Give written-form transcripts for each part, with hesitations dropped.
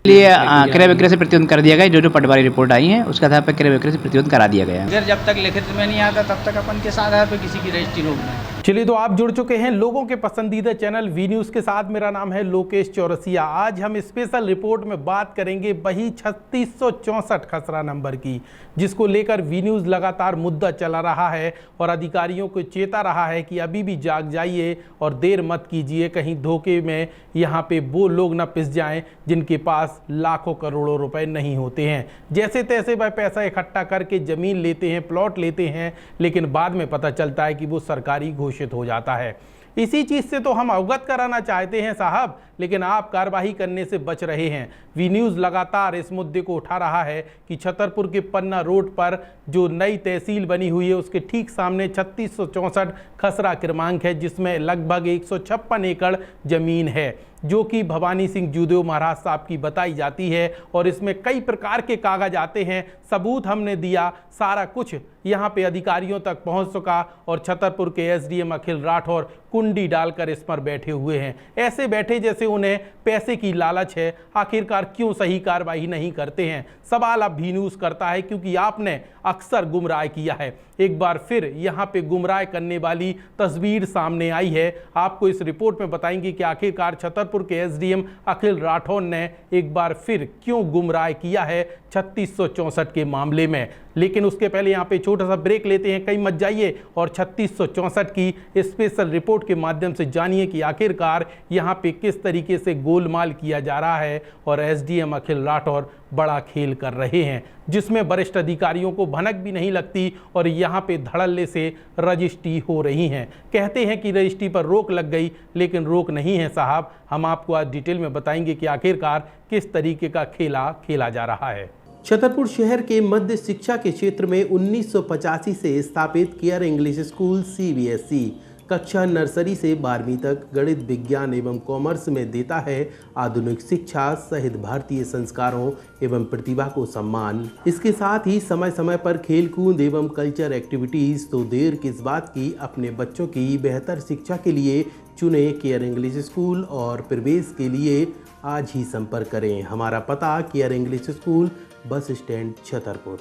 लिए क्रय विक्रय से प्रतिबंध कर दिया गया। जो पटवारी रिपोर्ट आई है उसके आधार पर क्रय विक्रय से प्रतिबंध करा दिया गया है। अगर जब तक लिखित में नहीं आता तब तक अपन किस आधार पर किसी की रजिस्ट्री रोकना है। चलिए, तो आप जुड़ चुके हैं लोगों के पसंदीदा चैनल वी न्यूज़ के साथ। मेरा नाम है लोकेश चौरसिया। आज हम स्पेशल रिपोर्ट में बात करेंगे वही 3664 खसरा नंबर की, जिसको लेकर वी न्यूज़ लगातार मुद्दा चला रहा है और अधिकारियों को चेता रहा है कि अभी भी जाग जाइए और देर मत कीजिए, कहीं धोखे में यहाँ पे वो लोग न पिस जाएं जिनके पास लाखों करोड़ों रुपए नहीं होते हैं। जैसे तैसे वह पैसा इकट्ठा करके ज़मीन लेते हैं, प्लॉट लेते हैं, लेकिन बाद में पता चलता है कि वो सरकारी घोषित हो जाता है। इसी चीज़ से तो हम अवगत कराना चाहते हैं साहब, लेकिन आप कार्रवाई करने से बच रहे हैं। वी न्यूज़ लगातार इस मुद्दे को उठा रहा है कि छतरपुर के पन्ना रोड पर जो नई तहसील बनी हुई है उसके ठीक सामने 3664 खसरा क्रमांक है, जिसमें लगभग 156 एकड़ ज़मीन है जो कि भवानी सिंह जूदेव महाराज साहब की बताई जाती है। और इसमें कई प्रकार के कागज आते हैं, सबूत हमने दिया, सारा कुछ यहाँ पे अधिकारियों तक पहुँच चुका और छतरपुर के एसडीएम अखिल राठौर कुंडी डालकर इस पर बैठे हुए हैं। ऐसे बैठे जैसे उन्हें पैसे की लालच है। आखिरकार क्यों सही कार्रवाई नहीं करते हैं? सवाल अब भी न्यूज़ करता है, क्योंकि आपने अक्सर गुमराह किया है। एक बार फिर यहाँ पे गुमराह करने वाली तस्वीर सामने आई है। आपको इस रिपोर्ट में बताएंगे कि आखिरकार छतरपुर के एसडीएम अखिल राठौर ने एक बार फिर क्यों गुमराह किया है 3664 के मामले में। लेकिन उसके पहले यहाँ पे छोटा सा ब्रेक लेते हैं, कहीं मत जाइए और 3664 की स्पेशल रिपोर्ट के माध्यम से जानिए कि आखिरकार यहाँ पे किस तरीके से गोलमाल किया जा रहा है और एसडीएम अखिल राठौर बड़ा खेल कर रहे हैं, जिसमें वरिष्ठ अधिकारियों को भनक भी नहीं लगती और यहाँ पे धड़ल्ले से रजिस्ट्री हो रही हैं। कहते हैं कि रजिस्ट्री पर रोक लग गई, लेकिन रोक नहीं है साहब। हम आपको आज डिटेल में बताएंगे कि आखिरकार किस तरीके का खेला खेला जा रहा है। छतरपुर शहर के मध्य शिक्षा के क्षेत्र में 1985 से स्थापित केयर इंग्लिश स्कूल सीबीएसई कक्षा नर्सरी से 12वीं तक गणित, विज्ञान एवं कॉमर्स में देता है आधुनिक शिक्षा सहित भारतीय संस्कारों एवं प्रतिभा को सम्मान। इसके साथ ही समय समय पर खेल कूद एवं कल्चर एक्टिविटीज़। तो देर किस बात की, अपने बच्चों की बेहतर शिक्षा के लिए चुने केयर इंग्लिश स्कूल और प्रवेश के लिए आज ही संपर्क करें। हमारा पता care English school, bus stand, Chhatarpur.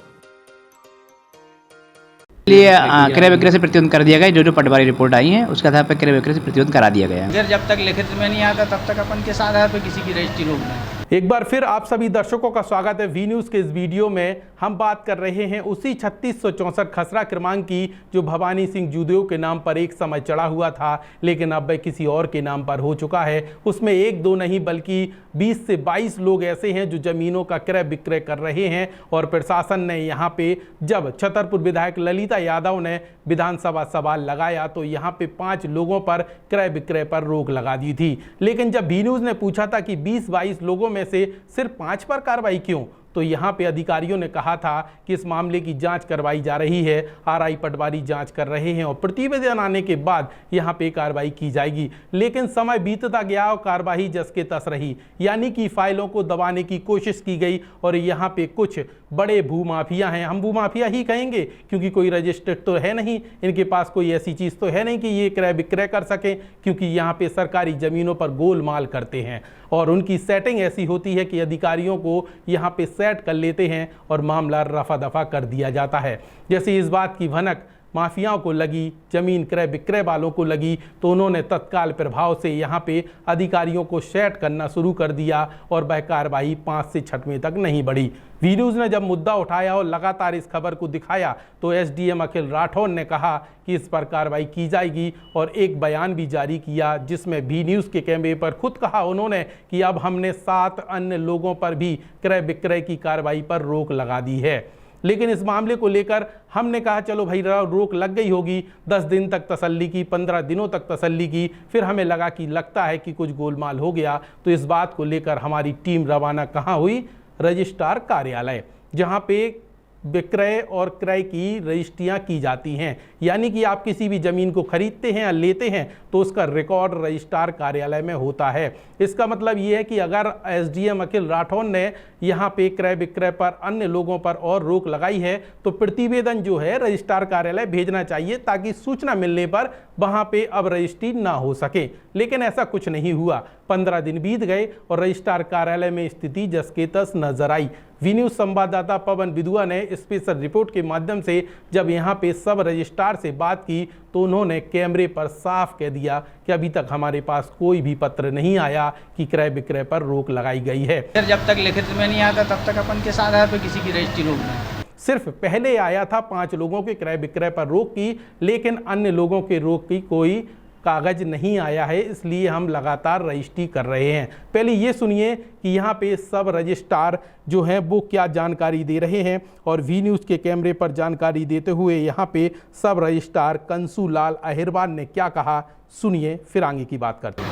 लिए क्रय विक्रय से प्रतिबंध कर दिया गया। जो पटवारी रिपोर्ट आई है उसके आधार पर क्रय विक्रय से प्रतिबंध करा दिया गया है। अगर जब तक लिखित में नहीं आता तब तक अपन किस आधार पर किसी की रजिस्ट्री रोकना है। एक बार फिर आप सभी दर्शकों का स्वागत है वी न्यूज़ के इस वीडियो में। हम बात कर रहे हैं उसी 3664 खसरा क्रमांक की, जो भवानी सिंह जूदेव के नाम पर एक समय चढ़ा हुआ था, लेकिन अब वह किसी और के नाम पर हो चुका है। उसमें एक दो नहीं बल्कि 20 से 22 लोग ऐसे हैं जो ज़मीनों का क्रय विक्रय कर रहे हैं। और प्रशासन ने यहाँ पे जब छतरपुर विधायक ललिता यादव ने विधानसभा सवाल लगाया तो यहाँ पे 5 लोगों पर क्रय विक्रय पर रोक लगा दी थी। लेकिन जब वी न्यूज़ ने पूछा था कि 20-22 लोगों में से सिर्फ 5 पर कार्रवाई क्यों, तो यहाँ पे अधिकारियों ने कहा था कि इस मामले की जांच करवाई जा रही है, आरआई पटवारी जांच कर रहे हैं और प्रतिवेदन आने के बाद यहाँ पे कार्रवाई की जाएगी। लेकिन समय बीतता गया और कार्रवाई जस के तस रही, यानी कि फाइलों को दबाने की कोशिश की गई। और यहाँ पे कुछ बड़े भूमाफिया हैं, हम भूमाफिया ही कहेंगे क्योंकि कोई रजिस्टर्ड तो है नहीं, इनके पास कोई ऐसी चीज़ तो है नहीं कि ये क्रय विक्रय कर सकें, क्योंकि यहाँ पे सरकारी ज़मीनों पर गोलमाल करते हैं और उनकी सेटिंग ऐसी होती है कि अधिकारियों को यहाँ पे सेट कर लेते हैं और मामला रफा दफा कर दिया जाता है। जैसे इस बात की भनक माफियाओं को लगी, जमीन क्रय विक्रय वालों को लगी, तो उन्होंने तत्काल प्रभाव से यहाँ पे अधिकारियों को सेट करना शुरू कर दिया और वह कार्रवाई 5 से 6वें तक नहीं बढ़ी। वी न्यूज़ ने जब मुद्दा उठाया और लगातार इस खबर को दिखाया तो एसडीएम अखिल राठौर ने कहा कि इस पर कार्रवाई की जाएगी और एक बयान भी जारी किया, जिसमें वी न्यूज़ के कैमरे पर खुद कहा उन्होंने कि अब हमने 7 अन्य लोगों पर भी क्रय विक्रय की कार्रवाई पर रोक लगा दी है। लेकिन इस मामले को लेकर हमने कहा चलो भाई रोक लग गई होगी, 10 दिन तक तसल्ली की, 15 दिनों तक तसल्ली की, फिर हमें लगा कि लगता है कि कुछ गोलमाल हो गया। तो इस बात को लेकर हमारी टीम रवाना कहाँ हुई? रजिस्ट्रार कार्यालय, जहाँ पे विक्रय और क्रय की रजिस्ट्रियाँ की जाती हैं। यानी कि आप किसी भी ज़मीन को खरीदते हैं या लेते हैं तो उसका रिकॉर्ड रजिस्ट्रार कार्यालय में होता है। इसका मतलब ये है कि अगर एसडीएम अखिल राठौर ने यहाँ पे क्रय विक्रय पर अन्य लोगों पर और रोक लगाई है तो प्रतिवेदन जो है रजिस्ट्रार कार्यालय भेजना चाहिए, ताकि सूचना मिलने पर वहां पे अब रजिस्ट्री ना हो सके, लेकिन ऐसा कुछ नहीं हुआ। 15 दिन बीत गए और रजिस्ट्रार कार्यालय में स्थिति जस के तस नजर आई। वी न्यूज संवाददाता पवन विदुआ ने स्पेशल रिपोर्ट के माध्यम से जब यहाँ पे सब रजिस्ट्रार से बात की तो उन्होंने कैमरे पर साफ कह दिया कि अभी तक हमारे पास कोई भी पत्र नहीं आया कि क्रय विक्रय पर रोक लगाई गई है। फिर जब तक लिखित में नहीं आता तब तक अपन किस आधार पर किसी की रजिस्ट्री रोकना। सिर्फ पहले आया था 5 लोगों के क्रय विक्रय पर रोक की, लेकिन अन्य लोगों के रोक की कोई कागज नहीं आया है, इसलिए हम लगातार रजिस्ट्री कर रहे हैं। पहले ये सुनिए कि यहाँ पे सब रजिस्ट्रार जो हैं वो क्या जानकारी दे रहे हैं, और वी न्यूज़ के कैमरे पर जानकारी देते हुए यहाँ पे सब रजिस्ट्रार कंसू लाल अहिरवार ने क्या कहा, सुनिए फिर आगे की बात करते हैं।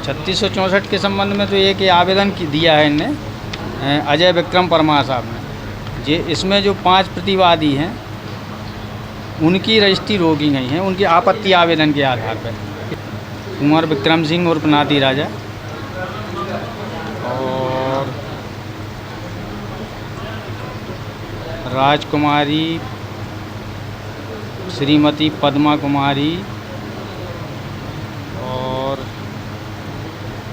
3664 के संबंध में तो एक आवेदन दिया है इनने अजय विक्रम परमार साहब ने। ये इसमें जो 5 प्रतिवादी हैं उनकी रजिस्ट्री रोकी गई है उनकी आपत्ति आवेदन के आधार पर। कुंवर विक्रम सिंह उर्फ नाती राजा और राजकुमारी श्रीमती पद्मा कुमारी और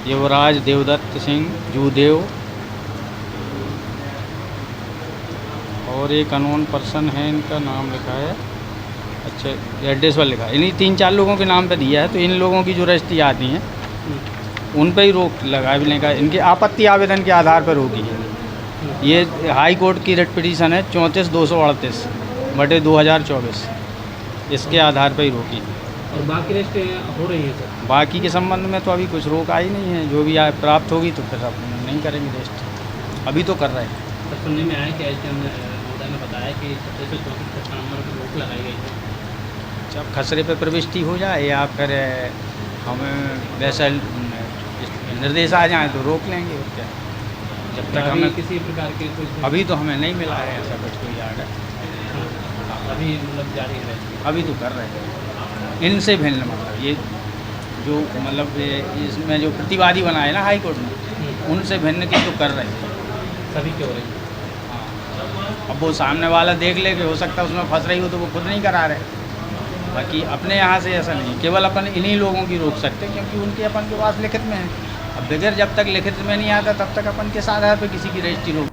युवराज देवदत्त सिंह जूदेव और एक अननोन पर्सन है, इनका नाम लिखा है, अच्छा एड्रेस पर लिखा है। इन्हीं 3-4 लोगों के नाम पे दिया है। तो इन लोगों की जो रजिस्ट्री आती हैं उन पर ही रोक लगाने का इनके आपत्ति आवेदन के आधार पर रोकी है। ये हाई कोर्ट की रिट पिटीशन है 34-238 बटे 2024, इसके आधार पर ही रोकी है। और बाकी रजिस्ट्री हो रही है सर? बाकी के संबंध में तो अभी कुछ रोक आई नहीं है, जो भी प्राप्त होगी तो फिर अब नहीं करेंगे रजिस्ट्री, अभी तो कर रहे हैं। तो सुनने में आया कि एसडीएम महोदय ने बताया कि 3664 नंबर पर रोक लगाई गई है। जब खसरे पे प्रविष्टि हो जाए या फिर हमें वैसा निर्देश आ जाए तो रोक लेंगे। और क्या, जब तक हमें किसी प्रकार के कुछ अभी तो हमें नहीं मिला है ऐसा कुछ कोई आर्डर, अभी मतलब जारी है, अभी तो कर रहे हैं। इनसे भिन्न मतलब ये जो मतलब इसमें जो प्रतिवादी बनाए ना हाई कोर्ट में, उनसे भिन्न की तो कर रहे हैं, सभी की हो रही है। अब वो सामने वाला देख ले कि हो सकता है उसमें फंस रही हो तो वो खुद नहीं करा रहे। बाकी अपने यहाँ से ऐसा नहीं, केवल अपन इन्हीं लोगों की रोक सकते हैं क्योंकि उनके अपन के पास लिखित में है। अब बगैर जब तक लिखित में नहीं आता तब तक अपन किस आधार पर किसी की रजिस्ट्री रोक।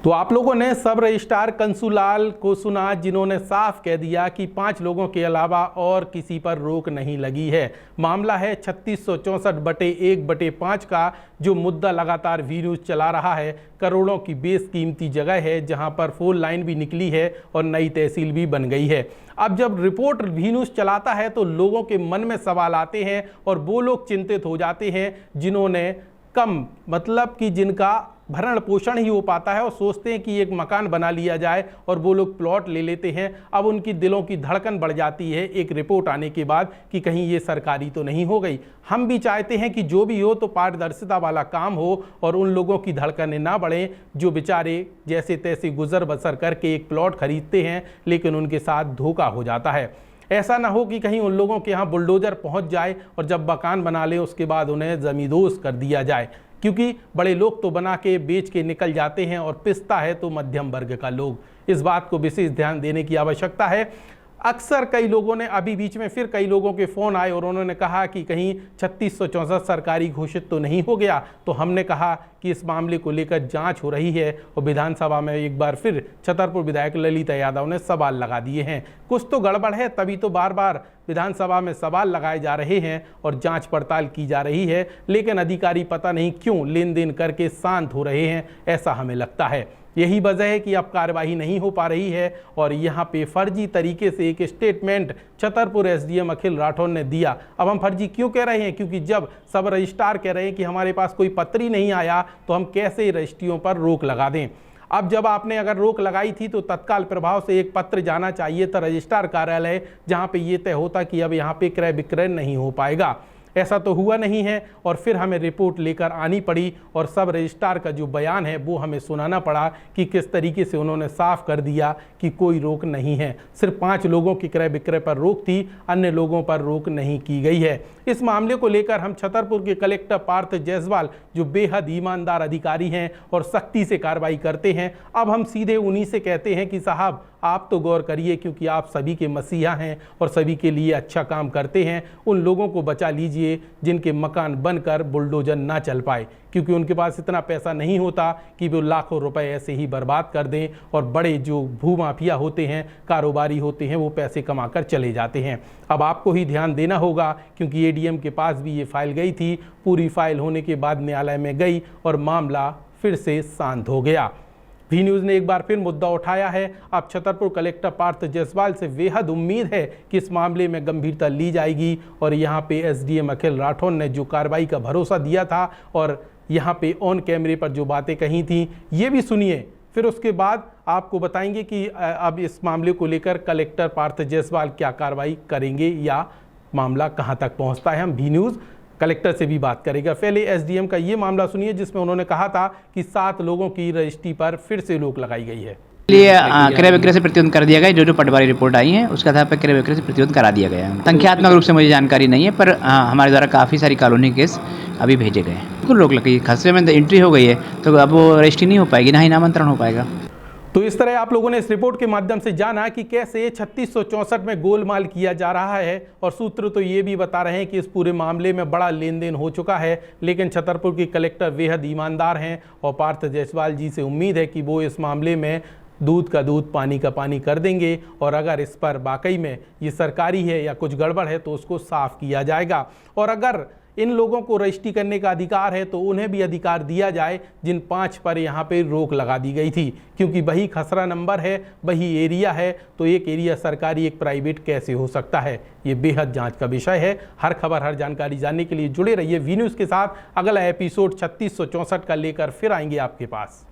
तो आप लोगों ने सब रजिस्ट्रार कंसू लाल को सुना, जिन्होंने साफ कह दिया कि 5 लोगों के अलावा और किसी पर रोक नहीं लगी है। मामला है 3664/1/5 का, जो मुद्दा लगातार वी न्यूज़ चला रहा है। करोड़ों की बेशकीमती जगह है जहां पर 4 लाइन भी निकली है और नई तहसील भी बन गई है। अब जब रिपोर्ट वी न्यूज़ चलाता है तो लोगों के मन में सवाल आते हैं और वो लोग चिंतित हो जाते हैं जिन्होंने कम मतलब कि जिनका भरण पोषण ही हो पाता है और सोचते हैं कि एक मकान बना लिया जाए और वो लोग प्लॉट ले लेते हैं। अब उनकी दिलों की धड़कन बढ़ जाती है एक रिपोर्ट आने के बाद कि कहीं ये सरकारी तो नहीं हो गई। हम भी चाहते हैं कि जो भी हो तो पारदर्शिता वाला काम हो और उन लोगों की धड़कनें ना बढ़ें जो बेचारे जैसे तैसे गुजर बसर करके एक प्लॉट खरीदते हैं लेकिन उनके साथ धोखा हो जाता है। ऐसा ना हो कि कहीं उन लोगों के यहाँ बुलडोजर पहुँच जाए और जब मकान बना ले उसके बाद उन्हें ज़मींदोज़ कर दिया जाए, क्योंकि बड़े लोग तो बना के बेच के निकल जाते हैं और पिसता है तो मध्यम वर्ग का लोग। इस बात को विशेष ध्यान देने की आवश्यकता है। अक्सर कई लोगों ने अभी बीच में फिर कई लोगों के फ़ोन आए और उन्होंने कहा कि कहीं 3664 सरकारी घोषित तो नहीं हो गया। तो हमने कहा कि इस मामले को लेकर जांच हो रही है और विधानसभा में एक बार फिर छतरपुर विधायक ललिता यादव ने सवाल लगा दिए हैं। कुछ तो गड़बड़ है, तभी तो बार बार विधानसभा में सवाल लगाए जा रहे हैं और जांच पड़ताल की जा रही है, लेकिन अधिकारी पता नहीं क्यों लेन देन करके शांत हो रहे हैं, ऐसा हमें लगता है। यही वजह है कि अब कार्यवाही नहीं हो पा रही है और यहाँ पे फर्जी तरीके से एक स्टेटमेंट छतरपुर एसडीएम अखिल राठौर ने दिया। अब हम फर्जी क्यों कह रहे हैं, क्योंकि जब सब रजिस्ट्रार कह रहे हैं कि हमारे पास कोई पत्र ही नहीं आया तो हम कैसे रजिस्ट्रियों पर रोक लगा दें। अब जब आपने अगर रोक लगाई थी तो तत्काल प्रभाव से एक पत्र जाना चाहिए था रजिस्ट्रार कार्यालय, जहाँ पे ये तय होता कि अब यहाँ पे क्रय विक्रय नहीं हो पाएगा। ऐसा तो हुआ नहीं है और फिर हमें रिपोर्ट लेकर आनी पड़ी और सब रजिस्ट्रार का जो बयान है वो हमें सुनाना पड़ा कि किस तरीके से उन्होंने साफ कर दिया कि कोई रोक नहीं है। सिर्फ 5 लोगों की क्रय विक्रय पर रोक थी, अन्य लोगों पर रोक नहीं की गई है। इस मामले को लेकर हम छतरपुर के कलेक्टर पार्थ जायसवाल, जो बेहद ईमानदार अधिकारी हैं और सख्ती से कार्रवाई करते हैं, अब हम सीधे उन्हीं से कहते हैं कि साहब आप तो गौर करिए, क्योंकि आप सभी के मसीहा हैं और सभी के लिए अच्छा काम करते हैं। उन लोगों को बचा लीजिए जिनके मकान बनकर बुलडोजर ना चल पाए, क्योंकि उनके पास इतना पैसा नहीं होता कि वो लाखों रुपए ऐसे ही बर्बाद कर दें। और बड़े जो भूमाफिया होते हैं, कारोबारी होते हैं, वो पैसे कमाकर चले जाते हैं। अब आपको ही ध्यान देना होगा, क्योंकि एडीएम के पास भी ये फाइल गई थी। पूरी फाइल होने के बाद न्यायालय में गई और मामला फिर से शांत हो गया। वी न्यूज़ ने एक बार फिर मुद्दा उठाया है। अब छतरपुर कलेक्टर पार्थ जायसवाल से बेहद उम्मीद है कि इस मामले में गंभीरता ली जाएगी और यहाँ पे एसडीएम अखिल राठौर ने जो कार्रवाई का भरोसा दिया था और यहाँ पे ऑन कैमरे पर जो बातें कही थी, ये भी सुनिए। फिर उसके बाद आपको बताएंगे कि अब इस मामले को लेकर कलेक्टर पार्थ जायसवाल क्या कार्रवाई करेंगे या मामला कहाँ तक पहुँचता है। हम वी न्यूज़ कलेक्टर से भी बात करेगा। पहले एसडीएम का ये मामला सुनिए, जिसमें उन्होंने कहा था कि 7 लोगों की रजिस्ट्री पर फिर से रोक लगाई गई है। लिए क्रय विक्रय से प्रतिबंध कर दिया गया। जो पटवारी रिपोर्ट आई है उसके आधार पर क्रय विक्रय से प्रतिबंध करा दिया गया है। संख्यात्मक रूप से मुझे जानकारी नहीं है, पर हमारे द्वारा काफ़ी सारी कॉलोनी केस अभी भेजे गए हैं। बिल्कुल रोक लगी, खसरे में एंट्री हो गई है तो अब वो रजिस्ट्री नहीं हो पाएगी, ना ही नामांतरण हो पाएगा। तो इस तरह आप लोगों ने इस रिपोर्ट के माध्यम से जाना कि कैसे 3664 में गोलमाल किया जा रहा है और सूत्र तो ये भी बता रहे हैं कि इस पूरे मामले में बड़ा लेन देन हो चुका है। लेकिन छतरपुर की कलेक्टर बेहद ईमानदार हैं और पार्थ जायसवाल जी से उम्मीद है कि वो इस मामले में दूध का दूध पानी का पानी कर देंगे और अगर इस पर वाकई में ये सरकारी है या कुछ गड़बड़ है तो उसको साफ किया जाएगा। और अगर इन लोगों को रजिस्ट्री करने का अधिकार है तो उन्हें भी अधिकार दिया जाए जिन 5 पर यहाँ पे रोक लगा दी गई थी, क्योंकि वही खसरा नंबर है, वही एरिया है, तो एक एरिया सरकारी एक प्राइवेट कैसे हो सकता है। ये बेहद जांच का विषय है। हर खबर हर जानकारी जानने के लिए जुड़े रहिए वी न्यूज़ के साथ। अगला एपिसोड 3664 का लेकर फिर आएंगे आपके पास।